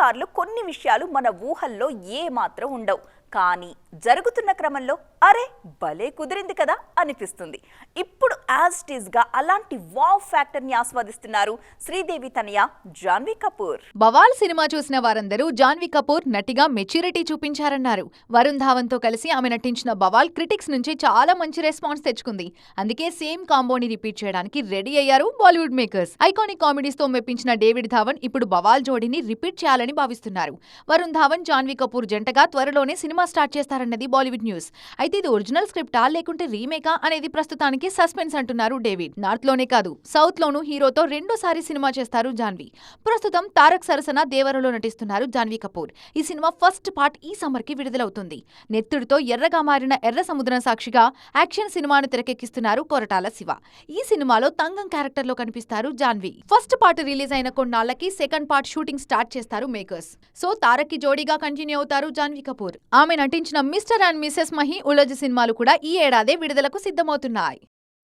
కొన్నిసార్లు కొన్ని విషయాలు మన ఊహల్లో ఏమాత్రం ఉండవు. కానీ జరుగుతున్న క్రమంలో అరే భలే కుదిరింది కదా అనిపిస్తుంది. ఇప్పుడు యాజ్ ఇట్ ఈజ్ గా అలాంటి వావ్ ఫ్యాక్టర్ ని ఆస్వాదిస్తున్నారు శ్రీదేవి తనయ జాన్వీ కపూర్. బవాల్ సినిమా చూసిన వారందరూ జాన్వీ కపూర్ నటిగా మెచ్యూరిటీ చూపించారన్నారు. వరుణ్ ధావన్ తో కలిసి ఆమె నటించిన బవాల్ క్రిటిక్స్ నుంచి చాలా మంచి రెస్పాన్స్ తెచ్చుకుంది. అందుకే సేమ్ కాంబోని రిపీట్ చేయడానికి రెడీ అయ్యారు బాలీవుడ్ మేకర్స్. ఐకానిక్ కామెడీస్ తో మెప్పించిన డేవిడ్ ధావన్ ఇప్పుడు బవాల్ జోడీని రిపీట్ చేయాలని భావిస్తున్నారు. వరుణ్ ధావన్ జాన్వీ కపూర్ జంటగా త్వరలోనే సినిమా స్టార్ట్ చేస్తారన్నది బాలీవుడ్ న్యూస్. అయితే ఇది ఒరిజినల్ స్క్రిప్టా లేకుంటే రీమేకా అనేది ప్రస్తుతానికి సస్పెన్స్ అంటున్నారు డేవిడ్. నార్త్ లోనే కాదు సౌత్ లోనూ హీరోతో రెండోసారి సినిమా చేస్తారు జాన్వీ. ప్రస్తుతం తారక్ సరసన దేవరలో నటిస్తున్నారు జాన్వీ కపూర్. ఈ సినిమా ఫస్ట్ పార్ట్ ఈ సమ్మర్ కి విడుదలవుతుంది. నెత్తుడితో ఎర్రగా మారిన ఎర్ర సముద్రం సాక్షిగా యాక్షన్ సినిమాను తెరకెక్కిస్తున్నారు కొరటాల శివ. ఈ సినిమాలో తంగం క్యారెక్టర్ లో కనిపిస్తారు జాన్వీ. ఫస్ట్ పార్ట్ రిలీజ్ అయిన కొన్నాళ్లకి సెకండ్ పార్ట్ షూటింగ్ స్టార్ట్ చేస్తారు మేకర్స్. సో తారక్ కి జోడీగా కంటిన్యూ అవుతారు జాన్వీ కపూర్. ఆమె నటించిన mister and Mrs Mahi Ulajh సినిమాలు కూడా ఈ ఏడాదే విడుదలకు సిద్ధమవుతున్నాయి.